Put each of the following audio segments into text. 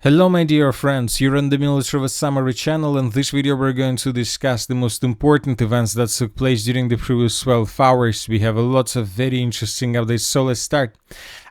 Hello my dear friends, you're on the Military Summary channel. In this video we're going to discuss the most important events that took place during the previous 12 hours. We have a lot of very interesting updates, so let's start.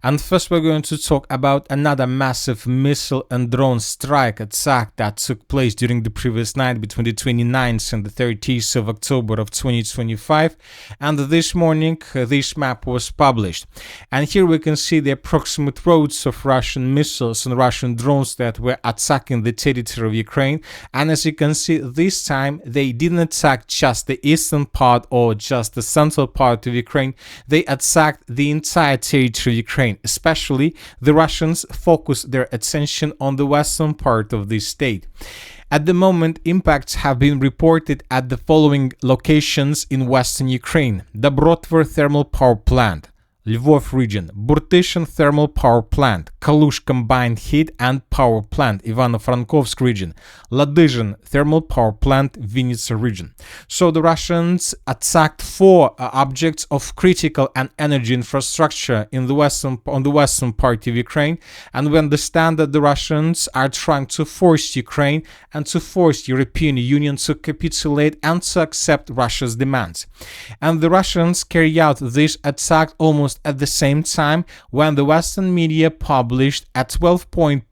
And first we're going to talk about another massive missile and drone strike attack that took place during the previous night between the 29th and the 30th of October of 2025. And this morning this map was published. And here we can see the approximate routes of Russian missiles and Russian drones that were attacking the territory of Ukraine. And as you can see, this time they didn't attack just the eastern part or just the central part of Ukraine. They attacked the entire territory of Ukraine. Especially the Russians focused their attention on the western part of the state. At the moment, impacts have been reported at the following locations in western Ukraine: Dobrotver thermal power plant, Lvov region, Burtyshin thermal power plant, Kalush combined heat and power plant, Ivano-Frankovsk region, Ladizhin thermal power plant, Vinnytsia region. So the Russians attacked four objects of critical and energy infrastructure in the on the western part of Ukraine, and we understand that the Russians are trying to force Ukraine and to force European Union to capitulate and to accept Russia's demands. And the Russians carry out this attack almost at the same time when the Western media published a 12-point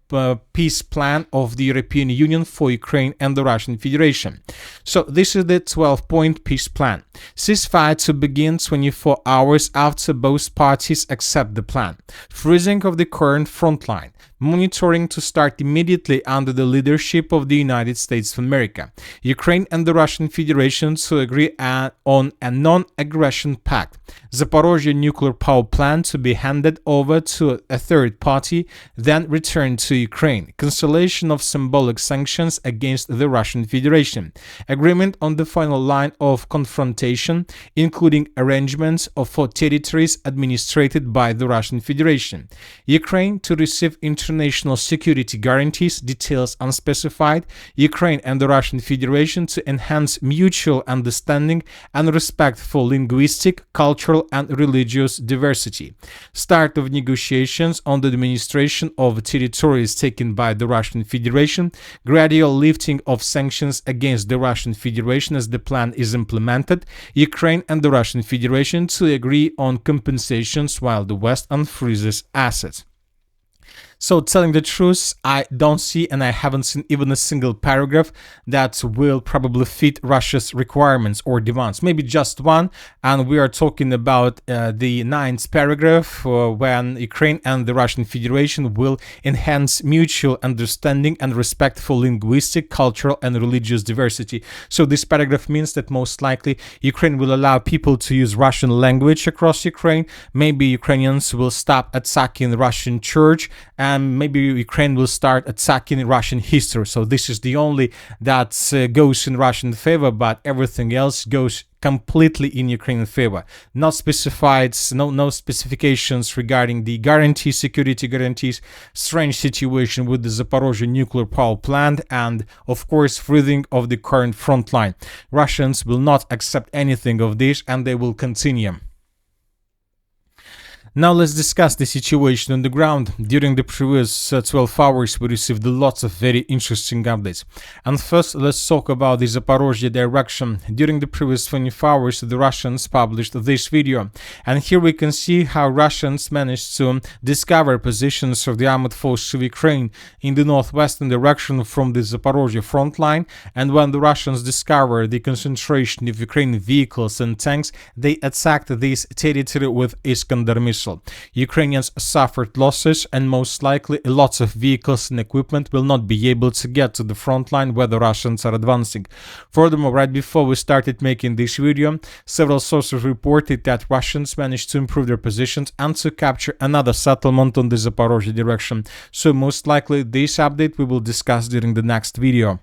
peace plan of the European Union for Ukraine and the Russian Federation. So this is the 12-point peace plan. Ceasefire to begin 24 hours after both parties accept the plan. Freezing of the current front line. Monitoring to start immediately under the leadership of the United States of America. Ukraine and the Russian Federation to agree on a non-aggression pact. Zaporozhye nuclear power plant to be handed over to a third party, then returned to Ukraine. Cancellation of symbolic sanctions against the Russian Federation. Agreement on the final line of confrontation, including arrangements for territories administered by the Russian Federation. Ukraine to receive international security guarantees, details unspecified. Ukraine and the Russian Federation to enhance mutual understanding and respect for linguistic, cultural and religious diversity. Start of negotiations on the administration of territories taken by the Russian Federation. Gradual lifting of sanctions against the Russian Federation as the plan is implemented. Ukraine and the Russian Federation to agree on compensations while the West unfreezes assets. So telling the truth, I don't see and I haven't seen even a single paragraph that will probably fit Russia's requirements or demands. Maybe just one, and we are talking about the 9th paragraph when Ukraine and the Russian Federation will enhance mutual understanding and respect for linguistic, cultural and religious diversity. So this paragraph means that most likely Ukraine will allow people to use Russian language across Ukraine. Maybe Ukrainians will stop attacking the Russian church, and maybe Ukraine will start attacking Russian history. So this is the only that goes in Russian favor, but everything else goes completely in Ukrainian favor. Not specified, no specifications regarding the guarantees, security guarantees, strange situation with the Zaporozhye nuclear power plant, and of course freezing of the current front line. Russians will not accept anything of this and they will continue. Now let's discuss the situation on the ground. During the previous 12 hours we received lots of very interesting updates. And first let's talk about the Zaporozhye direction. During the previous 24 hours the Russians published this video. And here we can see how Russians managed to discover positions of the armored forces of Ukraine in the northwestern direction from the Zaporozhye front line. And when the Russians discovered the concentration of Ukrainian vehicles and tanks, they attacked this territory with Iskander missiles. Ukrainians suffered losses and most likely lots of vehicles and equipment will not be able to get to the front line where the Russians are advancing. Furthermore, right before we started making this video, several sources reported that Russians managed to improve their positions and to capture another settlement on the Zaporozhye direction. So most likely this update we will discuss during the next video.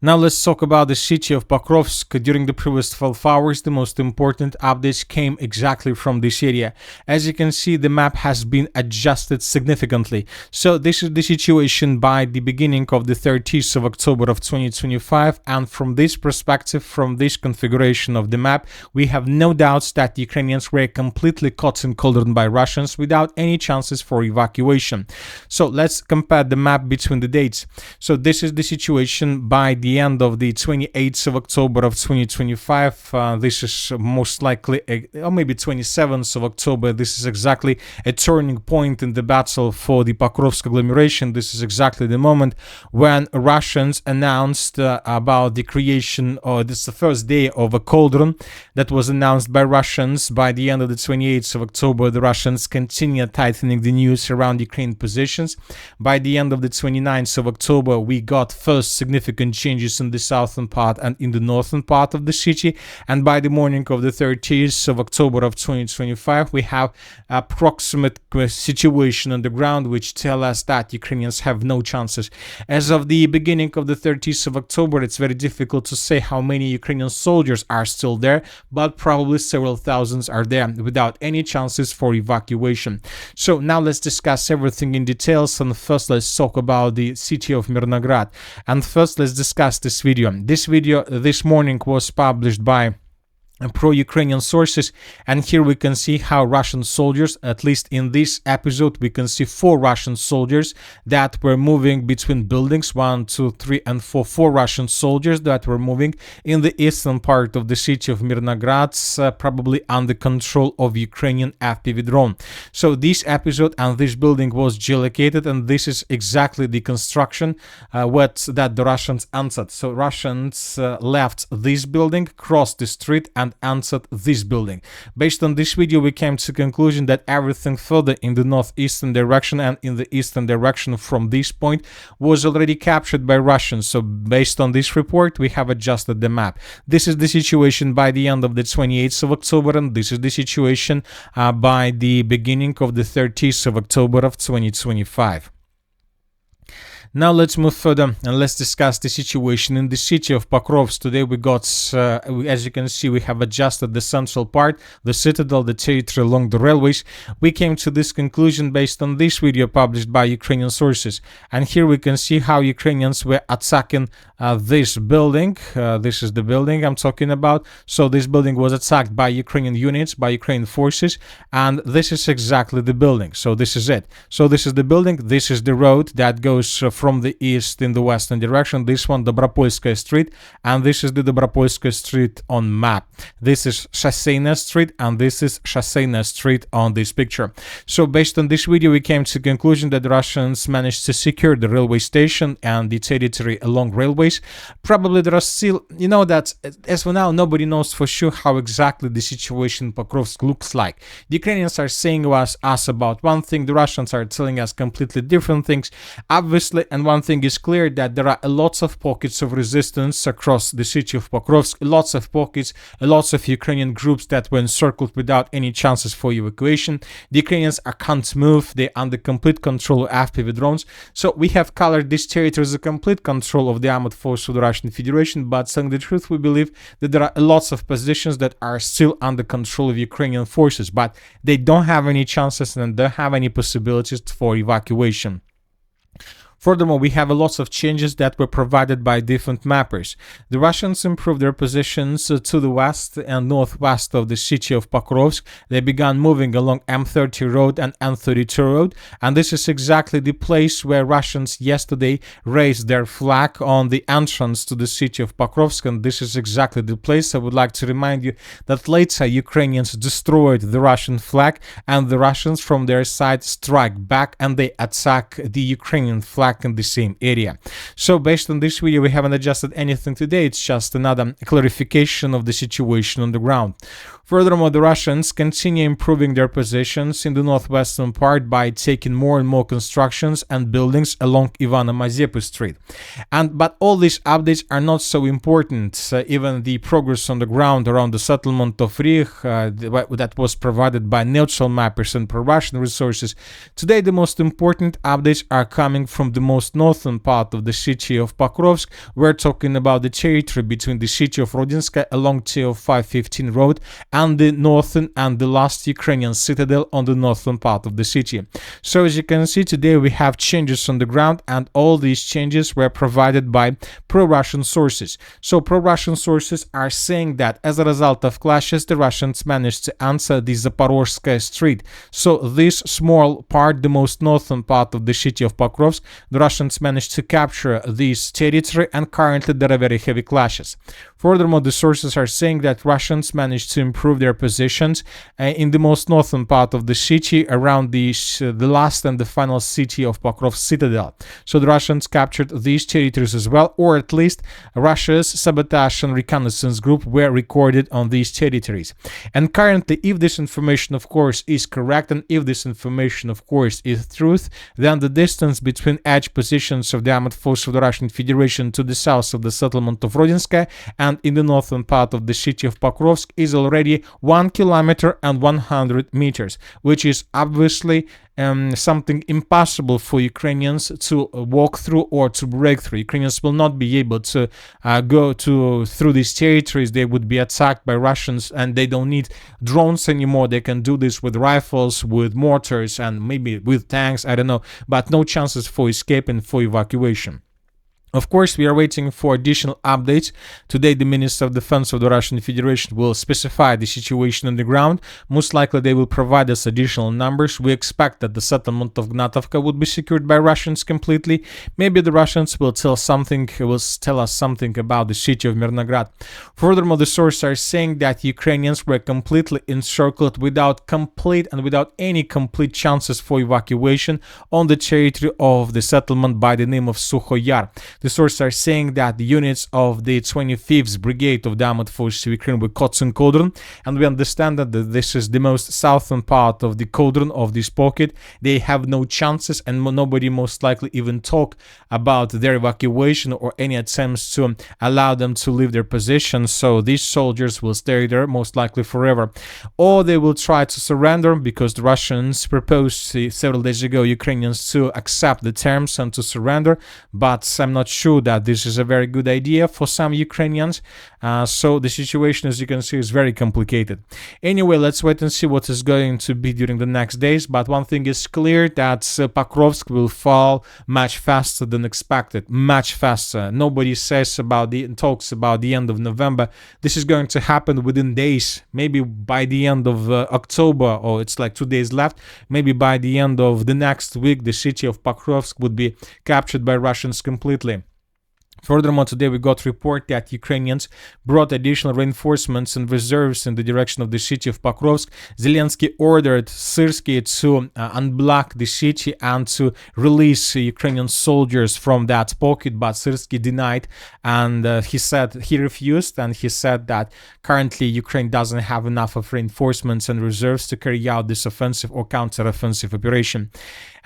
Now let's talk about the city of Pokrovsk. During the previous 12 hours, the most important updates came exactly from this area. As you can see, the map has been adjusted significantly. So this is the situation by the beginning of the 30th of October of 2025, and from this perspective, from this configuration of the map, we have no doubts that the Ukrainians were completely caught in Cauldron by Russians without any chances for evacuation. So let's compare the map between the dates. So this is the situation by the end of the 28th of October of 2025. This is most likely, or maybe 27th of October. This is exactly a turning point in the battle for the Pokrovsk agglomeration. This is exactly the moment when Russians announced about the creation, or this is the first day of a Cauldron that was announced by Russians. By the end of the 28th of October, the Russians continued tightening the news around Ukraine positions. By the end of the 29th of October, we got first significant changes in the southern part and in the northern part of the city, and by the morning of the 30th of October of 2025, we have approximate situation on the ground which tell us that Ukrainians have no chances. As of the beginning of the 30th of October, it's very difficult to say how many Ukrainian soldiers are still there, but probably several thousands are there without any chances for evacuation. So now let's discuss everything in details, and first let's talk about the city of Mirnograd. And first let's discuss this video. This video this morning was published by pro-Ukrainian sources, and here we can see how Russian soldiers, at least in this episode, we can see 4 Russian soldiers that were moving between buildings, 1, 2, 3, and 4 Russian soldiers that were moving in the eastern part of the city of Mirnograd, probably under control of Ukrainian FPV drone. So this episode and this building was geolocated, and this is exactly the construction that the Russians answered. So Russians left this building, crossed the street, and answered this building. Based on this video, we came to the conclusion that everything further in the northeastern direction and in the eastern direction from this point was already captured by Russians. So based on this report, we have adjusted the map. This is the situation by the end of the 28th of October, and this is the situation by the beginning of the 30th of October of 2025. Now let's move further and let's discuss the situation in the city of Pokrovsk. Today we got, as you can see, we have adjusted the central part, the citadel, the territory along the railways. We came to this conclusion based on this video published by Ukrainian sources. And here we can see how Ukrainians were attacking this building. This is the building I'm talking about. So this building was attacked by Ukrainian units, by Ukrainian forces, and this is exactly the building. So this is it. So this is the building. This is the road that goes from the east in the western direction. This one, Dobropolskaya Street, and this is the Dobropolskaya Street on map. This is Shasseyna Street, and this is Shasseyna Street on this picture. So based on this video, we came to the conclusion that the Russians managed to secure the railway station and the territory along railways. Probably there are still, you know, that as for now, nobody knows for sure how exactly the situation in Pokrovsk looks like. The Ukrainians are saying us about one thing, the Russians are telling us completely different things, obviously. And one thing is clear, that there are lots of pockets of resistance across the city of Pokrovsk, lots of pockets, lots of Ukrainian groups that were encircled without any chances for evacuation. The Ukrainians can't move, they're under complete control of FPV drones. So we have colored this territory as a complete control of the armed force of the Russian Federation, but saying the truth, we believe that there are lots of positions that are still under control of Ukrainian forces, but they don't have any chances and don't have any possibilities for evacuation. Furthermore, we have lots of changes that were provided by different mappers. The Russians improved their positions to the west and northwest of the city of Pokrovsk. They began moving along M30 road and M32 road, and this is exactly the place where Russians yesterday raised their flag on the entrance to the city of Pokrovsk, and this is exactly the place. I would like to remind you that later Ukrainians destroyed the Russian flag, and the Russians from their side strike back and they attack the Ukrainian flag in the same area. So based on this video, we haven't adjusted anything today. It's just another clarification of the situation on the ground. Furthermore, the Russians continue improving their positions in the northwestern part by taking more and more constructions and buildings along Ivana Mazepa Street. But all these updates are not so important. Even the progress on the ground around the settlement of Rih that was provided by neutral mappers and pro-Russian resources. Today, the most important updates are coming from the most northern part of the city of Pokrovsk. We're talking about the territory between the city of Rodinska along TO 515 road and the northern and the last Ukrainian citadel on the northern part of the city. So as you can see, today we have changes on the ground, and all these changes were provided by pro-Russian sources. So pro-Russian sources are saying that as a result of clashes, the Russians managed to answer the Zaporozhskaya Street. So this small part, the most northern part of the city of Pokrovsk, the Russians managed to capture this territory, and currently there are very heavy clashes. Furthermore, the sources are saying that Russians managed to improve their positions in the most northern part of the city around the last and the final city of Pokrovsk citadel. So the Russians captured these territories as well, or at least Russia's sabotage and reconnaissance group were recorded on these territories. And currently, if this information of course is correct, and if this information of course is truth, then the distance between edge positions of the armed force of the Russian Federation to the south of the settlement of Rodinska and in the northern part of the city of Pokrovsk is already 1 kilometer and 100 meters, which is obviously something impossible for Ukrainians to walk through or to break through. Ukrainians will not be able to go through these territories. They would be attacked by Russians, and they don't need drones anymore. They can do this with rifles, with mortars, and maybe with tanks, I don't know, but no chances for escape and for evacuation. Of course, we are waiting for additional updates. Today, the Minister of Defense of the Russian Federation will specify the situation on the ground. Most likely, they will provide us additional numbers. We expect that the settlement of Gnatovka would be secured by Russians completely. Maybe the Russians will tell us something about the city of Mirnograd. Furthermore, the sources are saying that Ukrainians were completely encircled without any complete chances for evacuation on the territory of the settlement by the name of Sukhoyar. The sources are saying that the units of the 25th Brigade of the Armored Forces of Ukraine were caught in Cauldron, and we understand that this is the most southern part of the Cauldron, of this pocket. They have no chances, and nobody most likely even talk about their evacuation or any attempts to allow them to leave their positions. So these soldiers will stay there most likely forever, or they will try to surrender, because the Russians proposed several days ago Ukrainians to accept the terms and to surrender, but I'm not sure that this is a very good idea for some Ukrainians. So the situation, as you can see, is very complicated. Anyway, let's wait and see what is going to be during the next days. But one thing is clear, that Pokrovsk will fall much faster than expected, much faster. Nobody talks about the end of November. This is going to happen within days, maybe by the end of October, or it's like 2 days left. Maybe by the end of the next week, the city of Pokrovsk would be captured by Russians completely. Furthermore, today we got report that Ukrainians brought additional reinforcements and reserves in the direction of the city of Pokrovsk. Zelensky ordered Syrsky to unblock the city and to release Ukrainian soldiers from that pocket, but Syrsky denied, and he refused, and he said that currently Ukraine doesn't have enough of reinforcements and reserves to carry out this offensive or counter-offensive operation.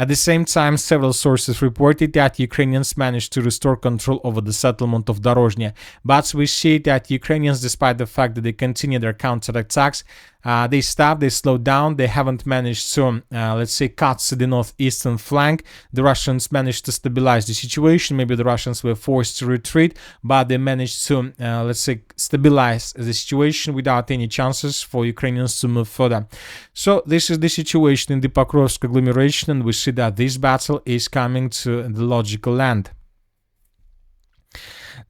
At the same time, several sources reported that Ukrainians managed to restore control over the settlement of Dorozhny. But we see that Ukrainians, despite the fact that they continue their counterattacks, they stopped, they slowed down, they haven't managed to, let's say, cut the northeastern flank. The Russians managed to stabilize the situation. Maybe the Russians were forced to retreat, but they managed to, let's say, stabilize the situation without any chances for Ukrainians to move further. So this is the situation in the Pokrovsk agglomeration, and we see that this battle is coming to the logical end.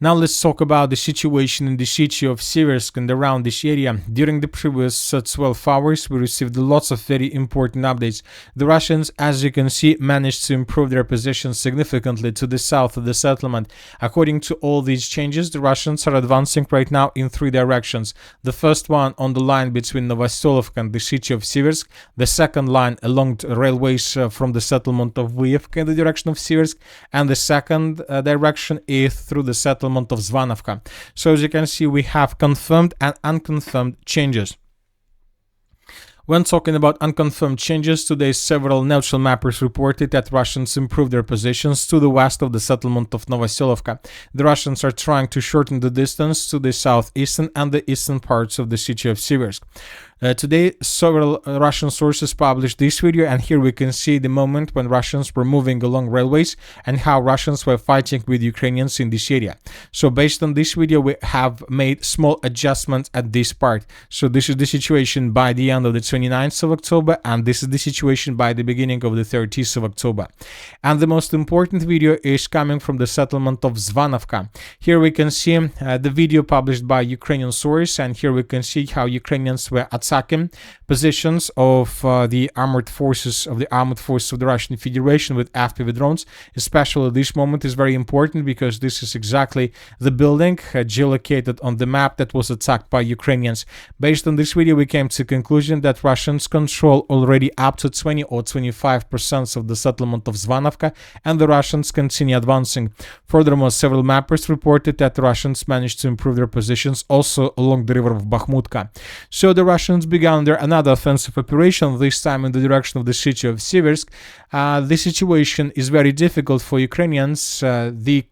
Now let's talk about the situation in the city of Siversk and around this area. During the previous 12 hours, we received lots of very important updates. The Russians, as you can see, managed to improve their position significantly to the south of the settlement. According to all these changes, the Russians are advancing right now in 3 directions. The first one on the line between Novoselovka and the city of Siversk. The second line along the railways from the settlement of Vyevka in the direction of Siversk. And the second direction is through the settlement of Zvanovka. So as you can see, we have confirmed and unconfirmed changes. When talking about unconfirmed changes, today several neutral mappers reported that Russians improved their positions to the west of the settlement of Novoselovka. The Russians are trying to shorten the distance to the southeastern and the eastern parts of the city of Siversk. Today, several Russian sources published this video, and here we can see the moment when Russians were moving along railways and how Russians were fighting with Ukrainians in this area. So based on this video, we have made small adjustments at this part. So this is the situation by the end of the 29th of October, and this is the situation by the beginning of the 30th of October. And the most important video is coming from the settlement of Zvanovka. Here we can see the video published by Ukrainian source, and here we can see how Ukrainians were attacking positions of the armored forces of the Russian Federation with FPV drones. Especially this moment is very important because this is exactly the building geolocated on the map that was attacked by Ukrainians. Based on this video, we came to the conclusion that Russians control already up to 20 or 25% of the settlement of Zvanovka, and the Russians continue advancing. Furthermore, several mappers reported that the Russians managed to improve their positions also along the river of Bakhmutka. So the Russians began their another offensive operation, this time in the direction of the city of Siversk. The situation is very difficult for Ukrainians.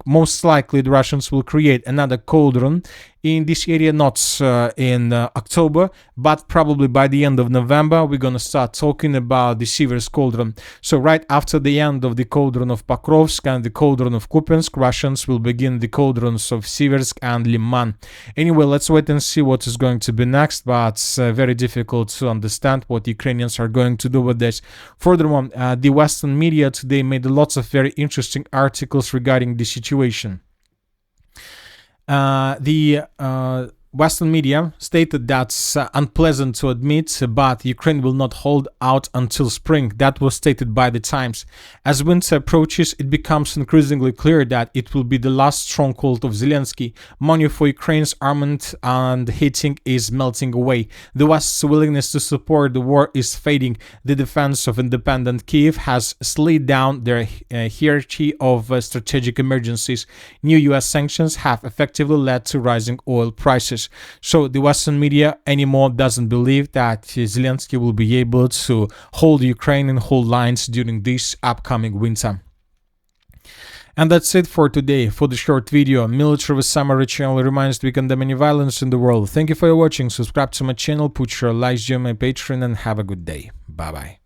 Most likely the Russians will create another Cauldron in this area, not in October, but probably by the end of November we're gonna start talking about the Siversk Cauldron. So right after the end of the Cauldron of Pokrovsk and the Cauldron of Kupiansk, Russians will begin the Cauldrons of Siversk and Liman. Anyway, let's wait and see what is going to be next, but it's very difficult to understand what the Ukrainians are going to do with this. Furthermore, the Western media today made lots of very interesting articles regarding the situation. The Western media stated that's unpleasant to admit, but Ukraine will not hold out until spring. That was stated by the Times. As winter approaches, it becomes increasingly clear that it will be the last stronghold of Zelensky. Money for Ukraine's armament and heating is melting away. The West's willingness to support the war is fading. The defense of independent Kyiv has slid down their hierarchy of strategic emergencies. New US sanctions have effectively led to rising oil prices. So the Western media anymore doesn't believe that Zelensky will be able to hold Ukraine and hold lines during this upcoming winter. And that's it for today. For the short video, Military with Summary channel reminds we condemn any violence in the world. Thank you for watching. Subscribe to my channel, put your likes, join my Patreon, and have a good day. Bye bye.